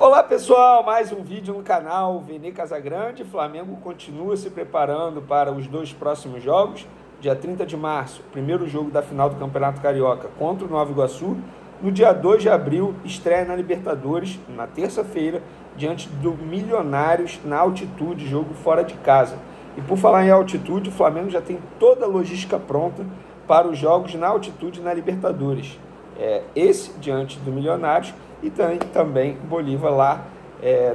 Olá pessoal, mais um vídeo no canal Vene Casagrande. Flamengo continua se preparando para os dois próximos jogos. Dia 30 de março, primeiro jogo da final do Campeonato Carioca contra o Nova Iguaçu. No dia 2 de abril, estreia na Libertadores, na terça-feira, diante do Milionários na altitude, jogo fora de casa. E por falar em altitude, o Flamengo já tem toda a logística pronta para os jogos na altitude na Libertadores. Esse diante do Milionários e também Bolívar lá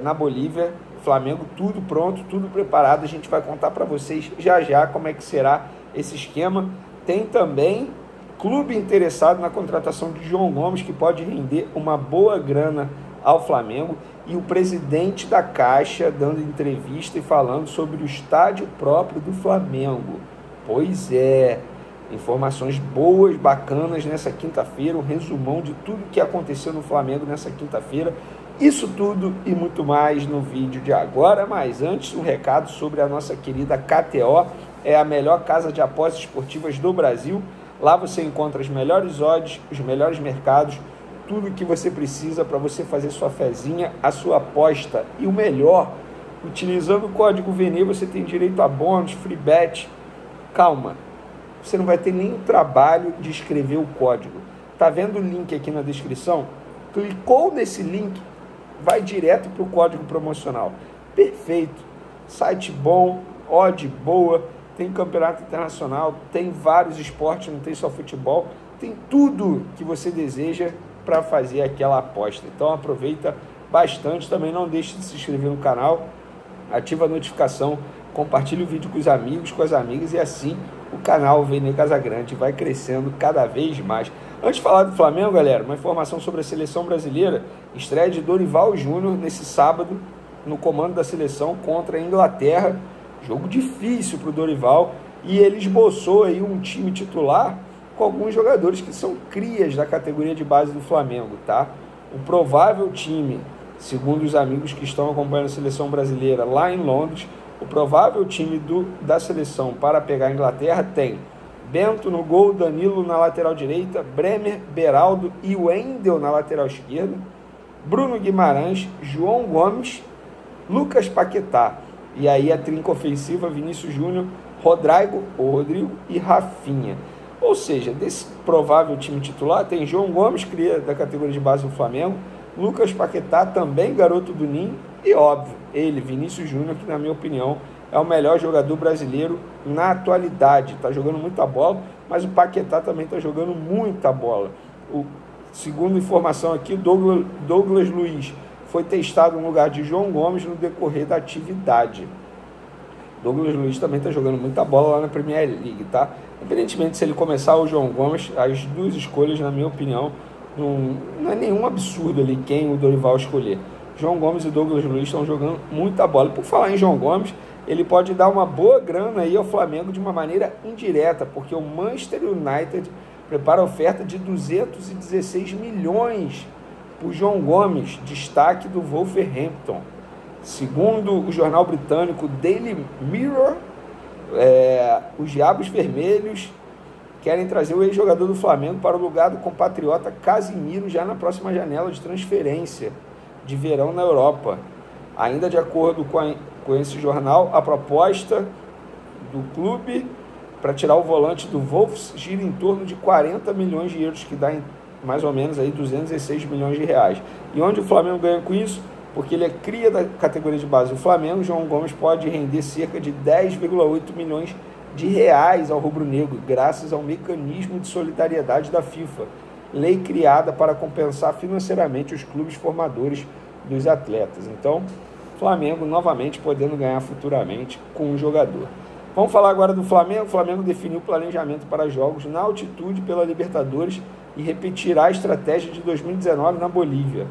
na Bolívia. Flamengo tudo pronto, tudo preparado. A gente vai contar para vocês já como é que será esse esquema. Tem também clube interessado na contratação de João Gomes, que pode render uma boa grana ao Flamengo, e o presidente da Caixa dando entrevista e falando sobre o estádio próprio do Flamengo. Pois é, informações boas, bacanas nessa quinta-feira, um resumão de tudo que aconteceu no Flamengo nessa quinta-feira. Isso tudo e muito mais no vídeo de agora, mas antes um recado sobre a nossa querida KTO, é a melhor casa de apostas esportivas do Brasil. Lá você encontra as melhores odds, os melhores mercados, tudo o que você precisa para você fazer sua fezinha, a sua aposta. E o melhor, utilizando o código VENE, você tem direito a bônus, free bet. Calma, você não vai ter nem trabalho de escrever o código. Tá vendo o link aqui na descrição? Clicou nesse link, vai direto para o código promocional. Perfeito, site bom, odd boa, tem campeonato internacional, tem vários esportes, não tem só futebol, tem tudo que você deseja para fazer aquela aposta. Então aproveita bastante, também não deixe de se inscrever no canal, ativa a notificação, compartilhe o vídeo com os amigos, com as amigas, e assim o canal Vene Casagrande vai crescendo cada vez mais. Antes de falar do Flamengo, galera, uma informação sobre a seleção brasileira: estreia de Dorival Júnior nesse sábado no comando da seleção contra a Inglaterra. Jogo difícil para o Dorival, e ele esboçou aí um time titular com alguns jogadores que são crias da categoria de base do Flamengo, tá? O provável time, segundo os amigos que estão acompanhando a seleção brasileira lá em Londres, o provável time da seleção para pegar a Inglaterra tem Bento no gol, Danilo na lateral direita, Bremer, Beraldo e Wendel na lateral esquerda, Bruno Guimarães, João Gomes, Lucas Paquetá. E aí a trinca ofensiva: Vinícius Júnior, Rodrigo e Rafinha. Ou seja, desse provável time titular tem João Gomes, cria da categoria de base do Flamengo, Lucas Paquetá, também garoto do Ninho, e óbvio, ele, Vinícius Júnior, que na minha opinião é o melhor jogador brasileiro na atualidade. Está jogando muita bola, mas o Paquetá também está jogando muita bola. Segundo informação aqui, Douglas Luiz foi testado no lugar de João Gomes no decorrer da atividade. Douglas Luiz também está jogando muita bola lá na Premier League, tá? Independentemente se ele começar ou o João Gomes, as duas escolhas, na minha opinião, não é nenhum absurdo ali quem o Dorival escolher. João Gomes e Douglas Luiz estão jogando muita bola. Por falar em João Gomes, ele pode dar uma boa grana aí ao Flamengo de uma maneira indireta, porque o Manchester United prepara a oferta de 216 milhões por João Gomes, destaque do Wolverhampton. Segundo o jornal britânico Daily Mirror, os Diabos Vermelhos querem trazer o ex-jogador do Flamengo para o lugar do compatriota Casimiro já na próxima janela de transferência de verão na Europa. Ainda de acordo com esse jornal, a proposta do clube para tirar o volante do Wolves gira em torno de 40 milhões de euros, que dá mais ou menos aí 206 milhões de reais. E onde o Flamengo ganha com isso? Porque ele é cria da categoria de base do Flamengo. João Gomes pode render cerca de 10,8 milhões de reais ao rubro-negro, graças ao mecanismo de solidariedade da FIFA, lei criada para compensar financeiramente os clubes formadores dos atletas. Então, Flamengo novamente podendo ganhar futuramente com um jogador. Vamos falar agora do Flamengo. O Flamengo definiu o planejamento para jogos na altitude pela Libertadores e repetirá a estratégia de 2019 na Bolívia.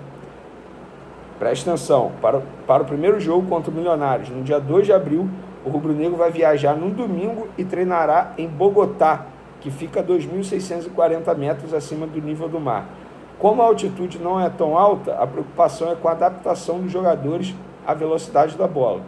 Preste atenção, para o primeiro jogo contra o Milionários, no dia 2 de abril, o rubro-negro vai viajar num domingo e treinará em Bogotá, que fica a 2.640 metros acima do nível do mar. Como a altitude não é tão alta, a preocupação é com a adaptação dos jogadores à velocidade da bola.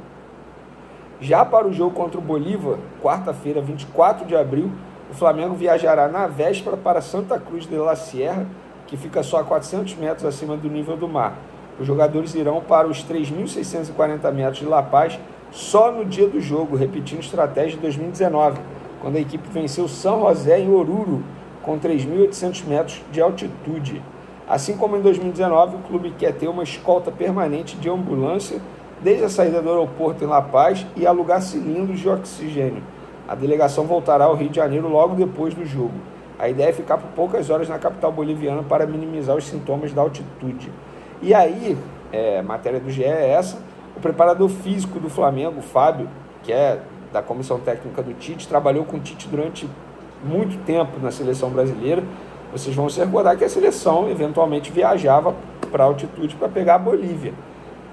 Já para o jogo contra o Bolívar, quarta-feira, 24 de abril, o Flamengo viajará na véspera para Santa Cruz de la Sierra, que fica só a 400 metros acima do nível do mar. Os jogadores irão para os 3.640 metros de La Paz só no dia do jogo, repetindo a estratégia de 2019, quando a equipe venceu San José em Oruro, com 3.800 metros de altitude. Assim como em 2019, o clube quer ter uma escolta permanente de ambulância desde a saída do aeroporto em La Paz e alugar cilindros de oxigênio. A delegação voltará ao Rio de Janeiro logo depois do jogo. A ideia é ficar por poucas horas na capital boliviana para minimizar os sintomas da altitude. E aí, matéria do GE é essa, o preparador físico do Flamengo, Fábio, que é da comissão técnica do Tite, trabalhou com o Tite durante muito tempo na seleção brasileira. Vocês vão se recordar que a seleção eventualmente viajava para a altitude para pegar a Bolívia.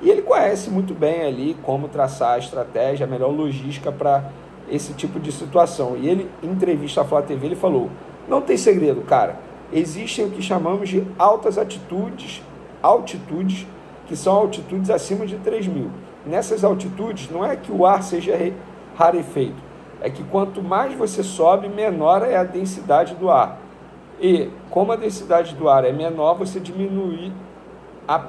E ele conhece muito bem ali como traçar a estratégia, a melhor logística para esse tipo de situação. E ele, em entrevista à Flá TV, ele falou: não tem segredo, cara. Existem o que chamamos de altas altitudes, que são altitudes acima de 3.000. Nessas altitudes, não é que o ar seja rarefeito, é que quanto mais você sobe, menor é a densidade do ar. E, como a densidade do ar é menor, você diminui a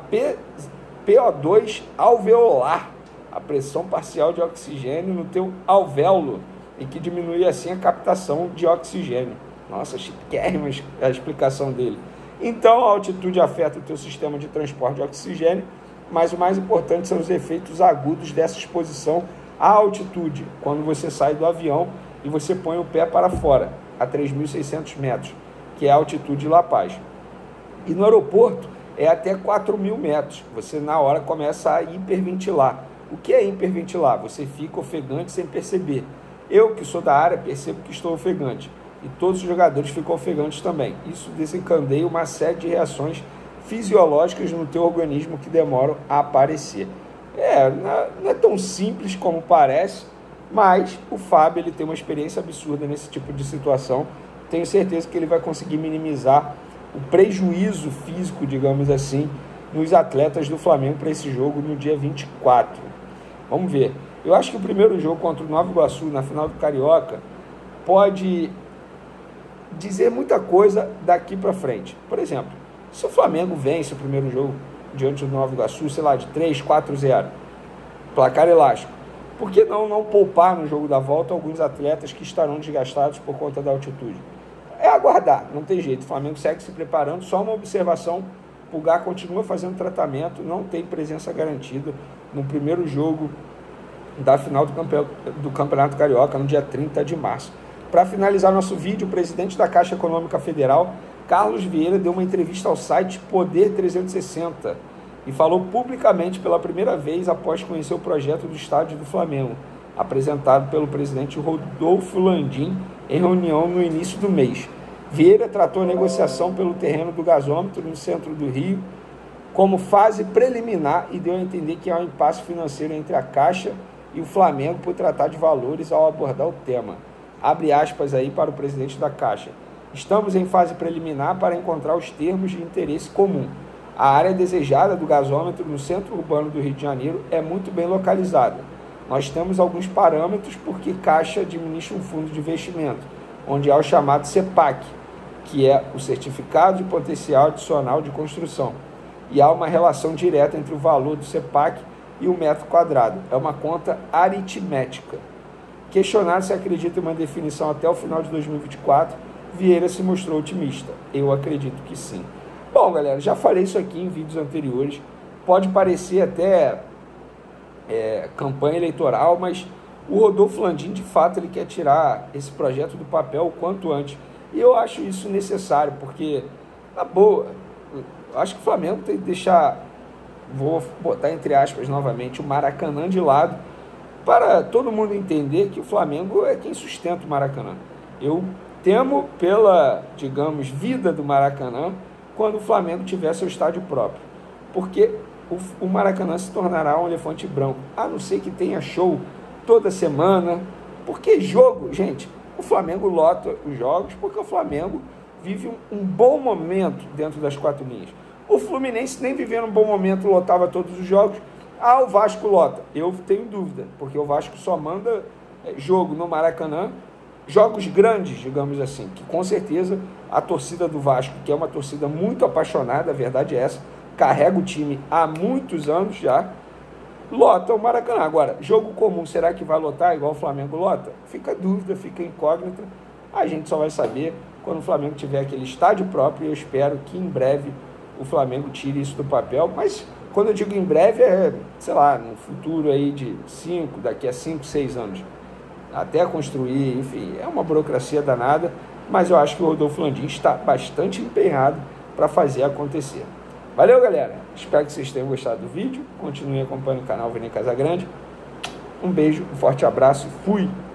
PO2 alveolar, a pressão parcial de oxigênio no teu alvéolo, e que diminui assim a captação de oxigênio. Nossa, chiquérrima a explicação dele. Então, a altitude afeta o teu sistema de transporte de oxigênio, mas o mais importante são os efeitos agudos dessa exposição à altitude, quando você sai do avião e você põe o pé para fora, a 3.600 metros, que é a altitude de La Paz. E no aeroporto é até 4.000 metros. Você, na hora, começa a hiperventilar. O que é hiperventilar? Você fica ofegante sem perceber. Eu, que sou da área, percebo que estou ofegante. E todos os jogadores ficam ofegantes também. Isso desencadeia uma série de reações fisiológicas no teu organismo que demoram a aparecer. Não é tão simples como parece, mas o Fábio ele tem uma experiência absurda nesse tipo de situação. Tenho certeza que ele vai conseguir minimizar o prejuízo físico, digamos assim, nos atletas do Flamengo para esse jogo no dia 24. Vamos ver. Eu acho que o primeiro jogo contra o Nova Iguaçu, na final do Carioca, pode dizer muita coisa daqui para frente. Por exemplo, se o Flamengo vence o primeiro jogo diante do Nova Iguaçu, sei lá, de 3-4-0, placar elástico, por que não poupar no jogo da volta alguns atletas que estarão desgastados por conta da altitude? É aguardar, não tem jeito. O Flamengo segue se preparando. Só uma observação: o Pulgar continua fazendo tratamento, não tem presença garantida no primeiro jogo da final do Campeonato Carioca, no dia 30 de março. Para finalizar nosso vídeo, o presidente da Caixa Econômica Federal, Carlos Vieira, deu uma entrevista ao site Poder 360 e falou publicamente pela primeira vez após conhecer o projeto do estádio do Flamengo, apresentado pelo presidente Rodolfo Landim em reunião no início do mês. Vieira tratou a negociação pelo terreno do gasômetro no centro do Rio como fase preliminar e deu a entender que há um impasse financeiro entre a Caixa e o Flamengo por tratar de valores ao abordar o tema. Abre aspas aí para o presidente da Caixa. Estamos em fase preliminar para encontrar os termos de interesse comum. A área desejada do gasômetro no centro urbano do Rio de Janeiro é muito bem localizada. Nós temos alguns parâmetros porque Caixa administra um fundo de investimento, onde há o chamado CEPAC, que é o Certificado de Potencial Adicional de Construção. E há uma relação direta entre o valor do CEPAC e o metro quadrado. É uma conta aritmética. Questionado se acredita em uma definição até o final de 2024, Vieira se mostrou otimista. Eu acredito que sim. Bom, galera, já falei isso aqui em vídeos anteriores. Pode parecer até campanha eleitoral, mas o Rodolfo Landim, de fato, ele quer tirar esse projeto do papel o quanto antes. E eu acho isso necessário, porque, na boa, eu acho que o Flamengo tem que deixar, vou botar entre aspas novamente, o Maracanã de lado, para todo mundo entender que o Flamengo é quem sustenta o Maracanã. Eu temo pela, digamos, vida do Maracanã quando o Flamengo tiver seu estádio próprio, porque o Maracanã se tornará um elefante branco, a não ser que tenha show toda semana, porque jogo, gente, o Flamengo lota os jogos porque o Flamengo vive um bom momento dentro das quatro linhas. O Fluminense nem vivendo um bom momento lotava todos os jogos. O Vasco lota. Eu tenho dúvida, porque o Vasco só manda jogo no Maracanã, jogos grandes, digamos assim, que com certeza a torcida do Vasco, que é uma torcida muito apaixonada, a verdade é essa, carrega o time há muitos anos já, lota o Maracanã. Agora, jogo comum, será que vai lotar igual o Flamengo lota? Fica dúvida, fica incógnita. A gente só vai saber quando o Flamengo tiver aquele estádio próprio, e eu espero que em breve o Flamengo tire isso do papel. Mas quando eu digo em breve, sei lá, no futuro aí de daqui a 5, 6 anos, até construir, enfim, é uma burocracia danada, mas eu acho que o Rodolfo Landim está bastante empenhado para fazer acontecer. Valeu, galera. Espero que vocês tenham gostado do vídeo. Continuem acompanhando o canal Vene Casagrande. Um beijo, um forte abraço e fui!